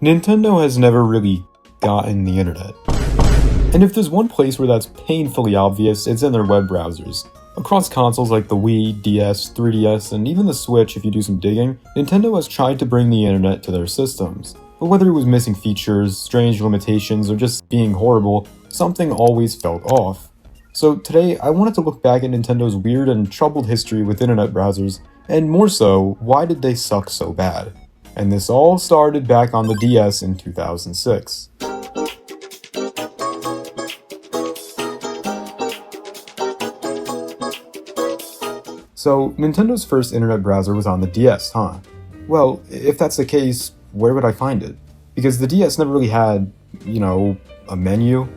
Nintendo has never really gotten the internet. And if there's one place where that's painfully obvious, it's in their web browsers. Across consoles like the Wii, DS, 3DS, and even the Switch if you do some digging, Nintendo has tried to bring the internet to their systems. But whether it was missing features, strange limitations, or just being horrible, something always felt off. So today, I wanted to look back at Nintendo's weird and troubled history with internet browsers, and more so, why did they suck so bad? And this all started back on the DS in 2006. So, Nintendo's first internet browser was on the DS, huh? Well, if that's the case, where would I find it? Because the DS never really had, a menu.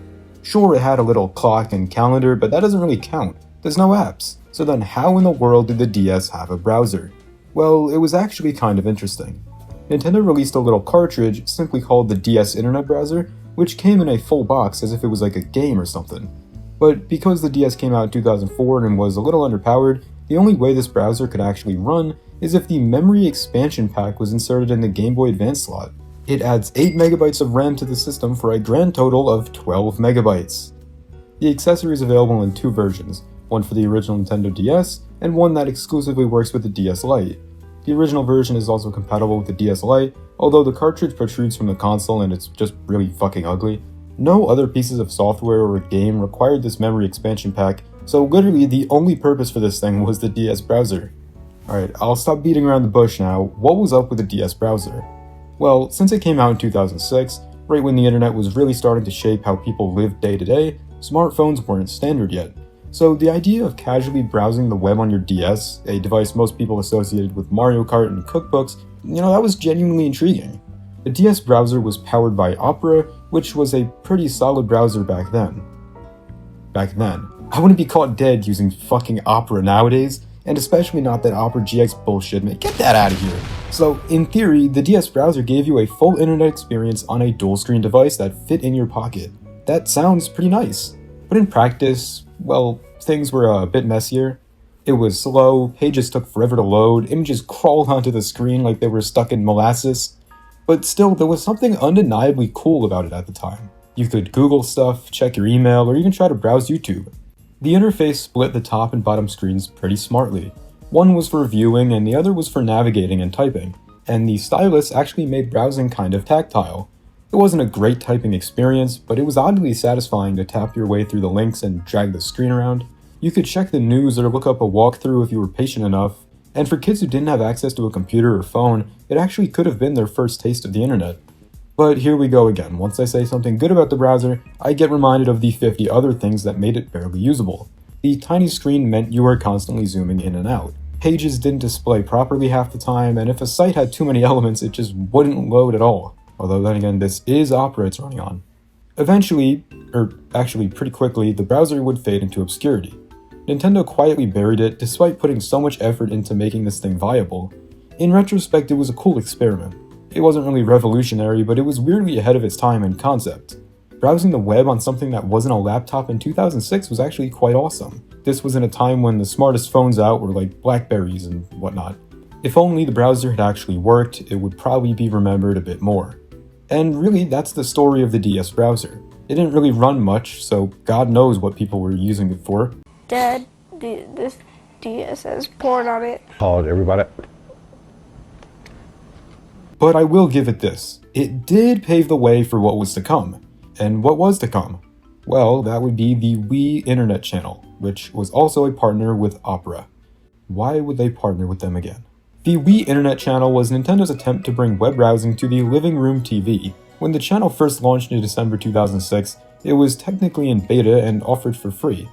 Sure, it had a little clock and calendar, but that doesn't really count. There's no apps. So then how in the world did the DS have a browser? Well, it was actually kind of interesting. Nintendo released a little cartridge simply called the DS Internet Browser, which came in a full box as if it was like a game or something. But because the DS came out in 2004 and was a little underpowered, the only way this browser could actually run is if the memory expansion pack was inserted in the Game Boy Advance slot. It adds 8 megabytes of RAM to the system for a grand total of 12 megabytes. The accessory is available in two versions, one for the original Nintendo DS, and one that exclusively works with the DS Lite. The original version is also compatible with the DS Lite, although the cartridge protrudes from the console and it's just really fucking ugly. No other pieces of software or game required this memory expansion pack, so literally the only purpose for this thing was the DS browser. Alright, I'll stop beating around the bush now. What was up with the DS browser? Well, since it came out in 2006, right when the internet was really starting to shape how people lived day to day, smartphones weren't standard yet. So the idea of casually browsing the web on your DS, a device most people associated with Mario Kart and cookbooks, that was genuinely intriguing. The DS browser was powered by Opera, which was a pretty solid browser back then. I wouldn't be caught dead using fucking Opera nowadays, and especially not that Opera GX bullshit, man. Get that out of here. So, in theory, the DS browser gave you a full internet experience on a dual-screen device that fit in your pocket. That sounds pretty nice. But in practice, well, things were a bit messier. It was slow, pages took forever to load, images crawled onto the screen like they were stuck in molasses. But still, there was something undeniably cool about it at the time. You could Google stuff, check your email, or even try to browse YouTube. The interface split the top and bottom screens pretty smartly. One was for viewing and the other was for navigating and typing, and the stylus actually made browsing kind of tactile. It wasn't a great typing experience, but it was oddly satisfying to tap your way through the links and drag the screen around. You could check the news or look up a walkthrough if you were patient enough, and for kids who didn't have access to a computer or phone, it actually could have been their first taste of the internet. But here we go again. Once I say something good about the browser, I get reminded of the 50 other things that made it barely usable. The tiny screen meant you were constantly zooming in and out. Pages didn't display properly half the time, and if a site had too many elements, it just wouldn't load at all. Although then again, this is Opera it's running on. Eventually, or actually pretty quickly, the browser would fade into obscurity. Nintendo quietly buried it despite putting so much effort into making this thing viable. In retrospect, it was a cool experiment. It wasn't really revolutionary, but it was weirdly ahead of its time in concept. Browsing the web on something that wasn't a laptop in 2006 was actually quite awesome. This was in a time when the smartest phones out were like Blackberries and whatnot. If only the browser had actually worked, it would probably be remembered a bit more. And really, that's the story of the DS browser. It didn't really run much, so God knows what people were using it for. Dad, this DS has porn on it. Called everybody. But I will give it this. It did pave the way for what was to come. And what was to come? Well, that would be the Wii Internet Channel, which was also a partner with Opera. Why would they partner with them again? The Wii Internet Channel was Nintendo's attempt to bring web browsing to the living room TV. When the channel first launched in December 2006, it was technically in beta and offered for free.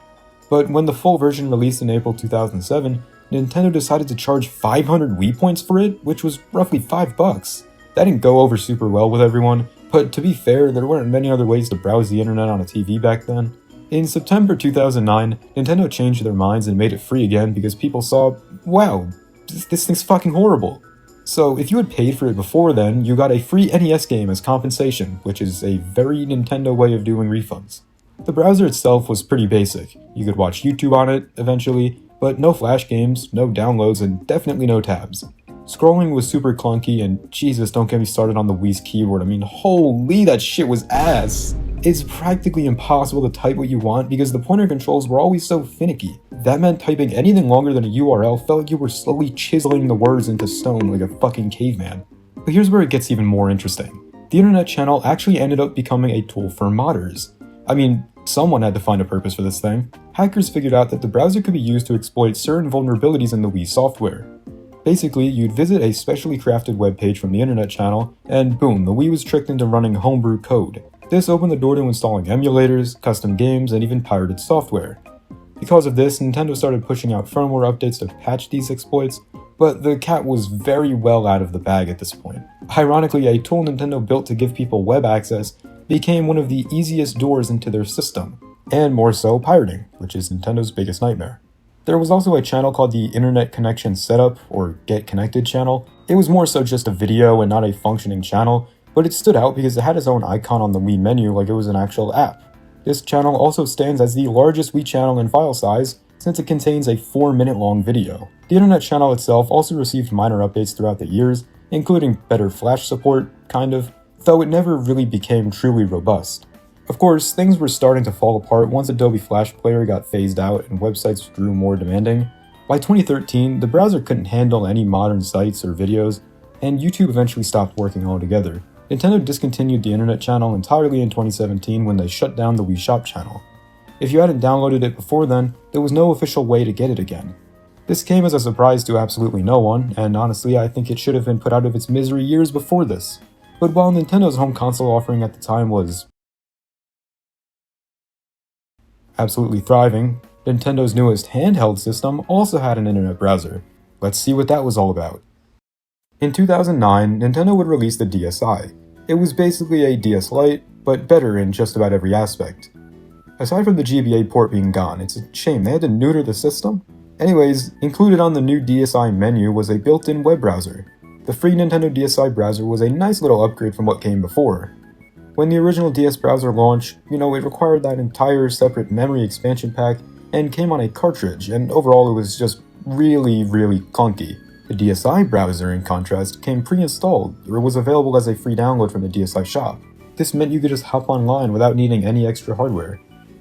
But when the full version released in April 2007, Nintendo decided to charge 500 Wii points for it, which was roughly $5. That didn't go over super well with everyone, but to be fair, there weren't many other ways to browse the internet on a TV back then. In September 2009, Nintendo changed their minds and made it free again because people saw, wow, this thing's fucking horrible. So if you had paid for it before then, you got a free NES game as compensation, which is a very Nintendo way of doing refunds. The browser itself was pretty basic. You could watch YouTube on it, eventually, but no flash games, no downloads, and definitely no tabs. Scrolling was super clunky, and Jesus, don't get me started on the Wii's keyboard. I mean, holy, that shit was ass. It's practically impossible to type what you want because the pointer controls were always so finicky. That meant typing anything longer than a URL felt like you were slowly chiseling the words into stone like a fucking caveman. But here's where it gets even more interesting. The Internet Channel actually ended up becoming a tool for modders. I mean, someone had to find a purpose for this thing. Hackers figured out that the browser could be used to exploit certain vulnerabilities in the Wii software. Basically, you'd visit a specially crafted webpage from the Internet Channel, and boom, the Wii was tricked into running Homebrew code. This opened the door to installing emulators, custom games, and even pirated software. Because of this, Nintendo started pushing out firmware updates to patch these exploits, but the cat was very well out of the bag at this point. Ironically, a tool Nintendo built to give people web access became one of the easiest doors into their system, and more so pirating, which is Nintendo's biggest nightmare. There was also a channel called the Internet Connection Setup, or Get Connected channel. It was more so just a video and not a functioning channel, but it stood out because it had its own icon on the Wii menu like it was an actual app. This channel also stands as the largest Wii channel in file size, since it contains a 4-minute long video. The Internet Channel itself also received minor updates throughout the years, including better Flash support, kind of, though it never really became truly robust. Of course, things were starting to fall apart once Adobe Flash Player got phased out and websites grew more demanding. By 2013, the browser couldn't handle any modern sites or videos, and YouTube eventually stopped working altogether. Nintendo discontinued the Internet Channel entirely in 2017 when they shut down the Wii Shop channel. If you hadn't downloaded it before then, there was no official way to get it again. This came as a surprise to absolutely no one, and honestly I think it should have been put out of its misery years before this. But while Nintendo's home console offering at the time was absolutely thriving, Nintendo's newest handheld system also had an internet browser. Let's see what that was all about. In 2009, Nintendo would release the DSi. It was basically a DS Lite, but better in just about every aspect. Aside from the GBA port being gone, it's a shame they had to neuter the system. Anyways, included on the new DSi menu was a built-in web browser. The free Nintendo DSi Browser was a nice little upgrade from what came before. When the original DS browser launched, it required that entire separate memory expansion pack and came on a cartridge, and overall it was just really clunky. The DSi browser, in contrast, came pre-installed, or was available as a free download from the DSi shop. This meant you could just hop online without needing any extra hardware.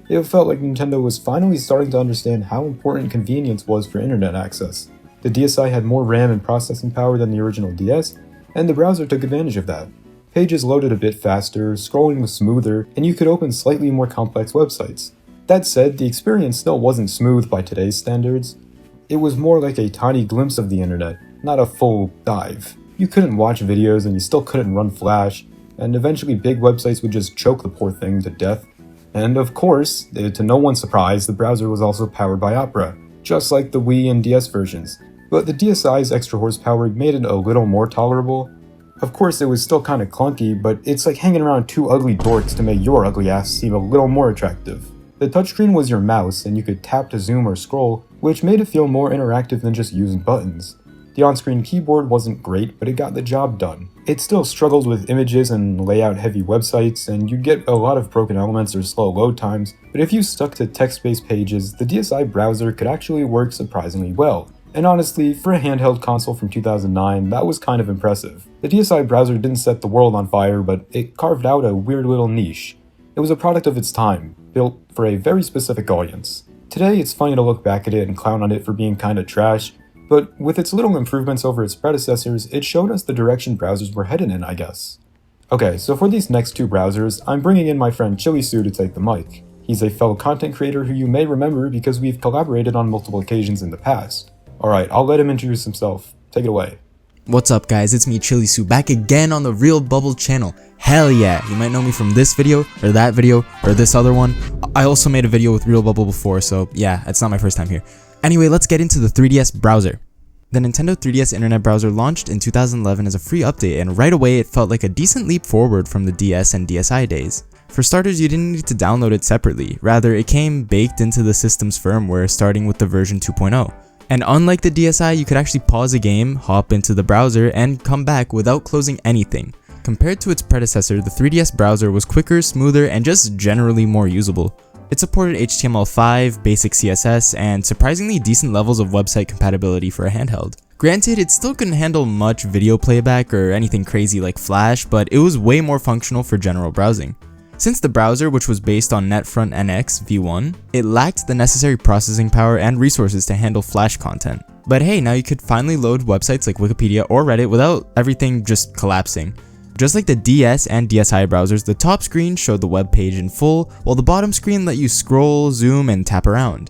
It felt like Nintendo was finally starting to understand how important convenience was for internet access. The DSi had more RAM and processing power than the original DS, and the browser took advantage of that. Pages loaded a bit faster, scrolling was smoother, and you could open slightly more complex websites. That said, the experience still wasn't smooth by today's standards. It was more like a tiny glimpse of the internet, not a full dive. You couldn't watch videos and you still couldn't run Flash, and eventually big websites would just choke the poor thing to death. And of course, to no one's surprise, the browser was also powered by Opera, just like the Wii and DS versions. But the DSi's extra horsepower made it a little more tolerable. Of course, it was still kinda clunky, but it's like hanging around two ugly dorks to make your ugly ass seem a little more attractive. The touchscreen was your mouse, and you could tap to zoom or scroll, which made it feel more interactive than just using buttons. The on-screen keyboard wasn't great, but it got the job done. It still struggled with images and layout-heavy websites, and you'd get a lot of broken elements or slow load times, but if you stuck to text-based pages, the DSi browser could actually work surprisingly well. And honestly, for a handheld console from 2009, that was kind of impressive. The DSi browser didn't set the world on fire, but it carved out a weird little niche. It was a product of its time, built for a very specific audience. Today, it's funny to look back at it and clown on it for being kinda trash, but with its little improvements over its predecessors, it showed us the direction browsers were headed in, I guess. Okay, so for these next two browsers, I'm bringing in my friend Shuu to take the mic. He's a fellow content creator who you may remember because we've collaborated on multiple occasions in the past. Alright, I'll let him introduce himself. Take it away. What's up guys, it's me Shuu back again on the Real Bubble channel. Hell yeah, you might know me from this video, or that video, or this other one. I also made a video with Real Bubble before, so yeah, it's not my first time here. Anyway, let's get into the 3DS browser. The Nintendo 3DS Internet Browser launched in 2011 as a free update, and right away it felt like a decent leap forward from the DS and DSi days. For starters, you didn't need to download it separately, rather it came baked into the system's firmware starting with the version 2.0. And unlike the DSi, you could actually pause a game, hop into the browser, and come back without closing anything. Compared to its predecessor, the 3DS browser was quicker, smoother, and just generally more usable. It supported HTML5, basic CSS, and surprisingly decent levels of website compatibility for a handheld. Granted, it still couldn't handle much video playback or anything crazy like Flash, but it was way more functional for general browsing. Since the browser, which was based on Netfront NX v1, it lacked the necessary processing power and resources to handle Flash content. But hey, now you could finally load websites like Wikipedia or Reddit without everything just collapsing. Just like the DS and DSi browsers, the top screen showed the web page in full, while the bottom screen let you scroll, zoom, and tap around.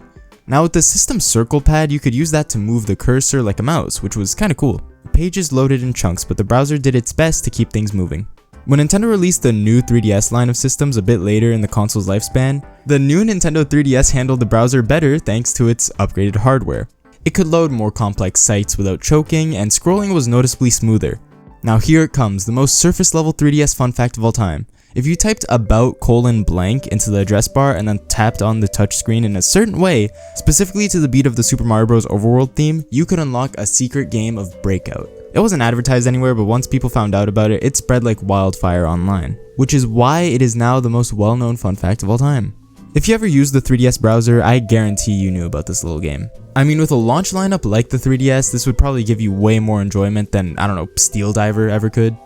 Now with the system circle pad, you could use that to move the cursor like a mouse, which was kinda cool. Pages loaded in chunks, but the browser did its best to keep things moving. When Nintendo released the new 3DS line of systems a bit later in the console's lifespan, the new Nintendo 3DS handled the browser better thanks to its upgraded hardware. It could load more complex sites without choking, and scrolling was noticeably smoother. Now here it comes, the most surface level 3DS fun fact of all time. If you typed about:blank into the address bar and then tapped on the touchscreen in a certain way, specifically to the beat of the Super Mario Bros. Overworld theme, you could unlock a secret game of Breakout. It wasn't advertised anywhere, but once people found out about it, it spread like wildfire online, which is why it is now the most well-known fun fact of all time. If you ever used the 3DS browser, I guarantee you knew about this little game. I mean, with a launch lineup like the 3DS, this would probably give you way more enjoyment than, I don't know, Steel Diver ever could.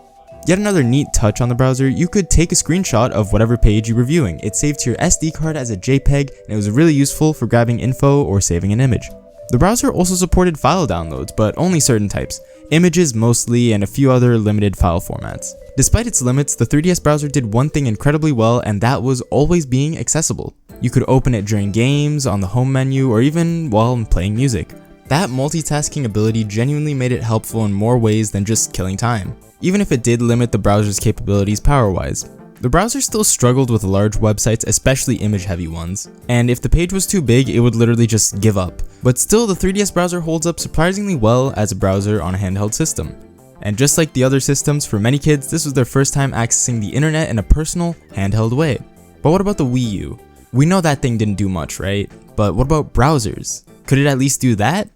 Yet another neat touch on the browser, you could take a screenshot of whatever page you were viewing. It saved to your SD card as a JPEG, and it was really useful for grabbing info or saving an image. The browser also supported file downloads, but only certain types, images mostly, and a few other limited file formats. Despite its limits, the 3DS browser did one thing incredibly well, and that was always being accessible. You could open it during games, on the home menu, or even while playing music. That multitasking ability genuinely made it helpful in more ways than just killing time, even if it did limit the browser's capabilities power-wise. The browser still struggled with large websites, especially image-heavy ones, and if the page was too big, it would literally just give up. But still, the 3DS browser holds up surprisingly well as a browser on a handheld system. And just like the other systems, for many kids, this was their first time accessing the internet in a personal, handheld way. But what about the Wii U? We know that thing didn't do much, right? But what about browsers? Could it at least do that?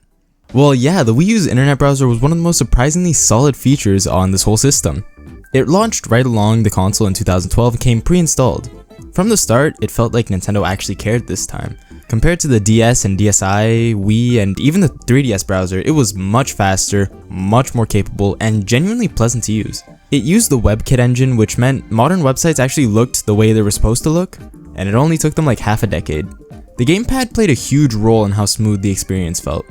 Well, yeah, the Wii U's internet browser was one of the most surprisingly solid features on this whole system. It launched right along the console in 2012 and came pre-installed. From the start, it felt like Nintendo actually cared this time. Compared to the DS and DSi, Wii, and even the 3DS browser, it was much faster, much more capable, and genuinely pleasant to use. It used the WebKit engine, which meant modern websites actually looked the way they were supposed to look, and it only took them like half a decade. The gamepad played a huge role in how smooth the experience felt.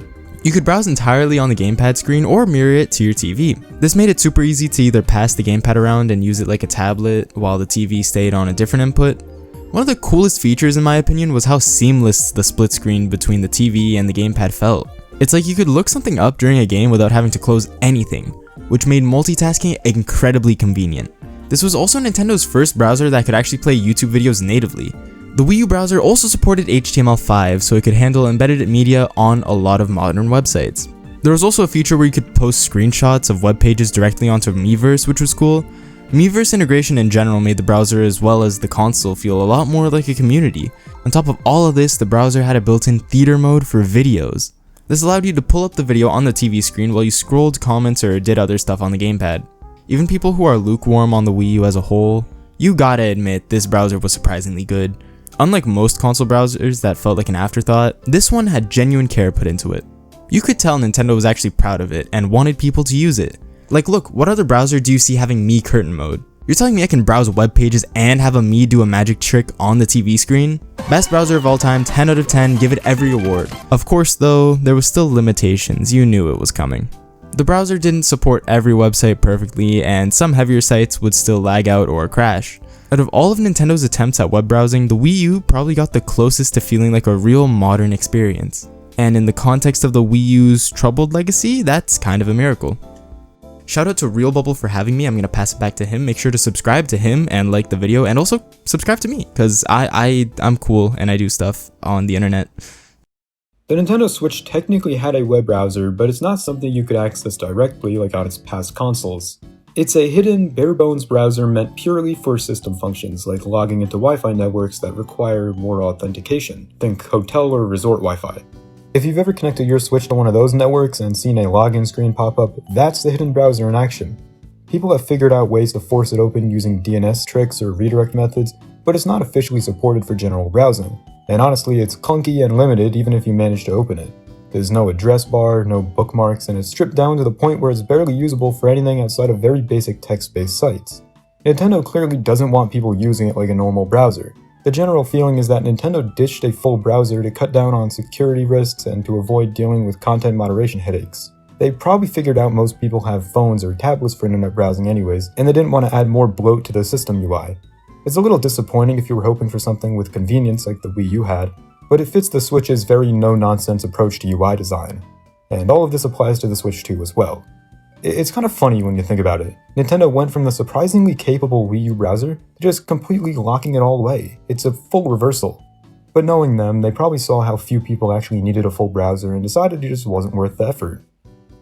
You could browse entirely on the gamepad screen or mirror it to your TV. This made it super easy to either pass the gamepad around and use it like a tablet while the TV stayed on a different input. One of the coolest features in my opinion was how seamless the split screen between the TV and the gamepad felt. It's like you could look something up during a game without having to close anything, which made multitasking incredibly convenient. This was also Nintendo's first browser that could actually play YouTube videos natively. The Wii U Browser also supported HTML5, so it could handle embedded media on a lot of modern websites. There was also a feature where you could post screenshots of web pages directly onto Miiverse, which was cool. Miiverse integration in general made the browser as well as the console feel a lot more like a community. On top of all of this, the browser had a built-in theater mode for videos. This allowed you to pull up the video on the TV screen while you scrolled comments or did other stuff on the gamepad. Even people who are lukewarm on the Wii U as a whole, you gotta admit this browser was surprisingly good. Unlike most console browsers that felt like an afterthought, this one had genuine care put into it. You could tell Nintendo was actually proud of it and wanted people to use it. Like look, what other browser do you see having Mii curtain mode? You're telling me I can browse web pages and have a Mii do a magic trick on the TV screen? Best browser of all time, 10 out of 10, give it every award. Of course though, there was still limitations, you knew it was coming. The browser didn't support every website perfectly, and some heavier sites would still lag out or crash. Out of all of Nintendo's attempts at web browsing, the Wii U probably got the closest to feeling like a real modern experience. And in the context of the Wii U's troubled legacy, that's kind of a miracle. Shout out to RealBubble for having me. I'm gonna pass it back to him. Make sure to subscribe to him and like the video, and also subscribe to me, because I'm cool and I do stuff on the internet. The Nintendo Switch technically had a web browser, but it's not something you could access directly like on its past consoles. It's a hidden, bare-bones browser meant purely for system functions, like logging into Wi-Fi networks that require more authentication. Think hotel or resort Wi-Fi. If you've ever connected your Switch to one of those networks and seen a login screen pop up, that's the hidden browser in action. People have figured out ways to force it open using DNS tricks or redirect methods, but it's not officially supported for general browsing. And honestly, it's clunky and limited even if you manage to open it. There's no address bar, no bookmarks, and it's stripped down to the point where it's barely usable for anything outside of very basic text-based sites. Nintendo clearly doesn't want people using it like a normal browser. The general feeling is that Nintendo ditched a full browser to cut down on security risks and to avoid dealing with content moderation headaches. They probably figured out most people have phones or tablets for internet browsing anyways, and they didn't want to add more bloat to the system UI. It's a little disappointing if you were hoping for something with convenience like the Wii U had, but it fits the Switch's very no-nonsense approach to UI design. And all of this applies to the Switch 2 as well. It's kind of funny when you think about it. Nintendo went from the surprisingly capable Wii U browser to just completely locking it all away. It's a full reversal. But knowing them, they probably saw how few people actually needed a full browser and decided it just wasn't worth the effort.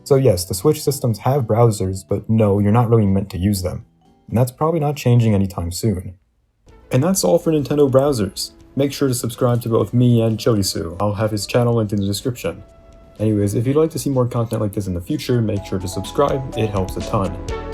So yes, the Switch systems have browsers, but no, you're not really meant to use them. And that's probably not changing anytime soon. And that's all for Nintendo browsers. Make sure to subscribe to both me and Chilisu. I'll have his channel linked in the description. Anyways, if you'd like to see more content like this in the future, make sure to subscribe, it helps a ton.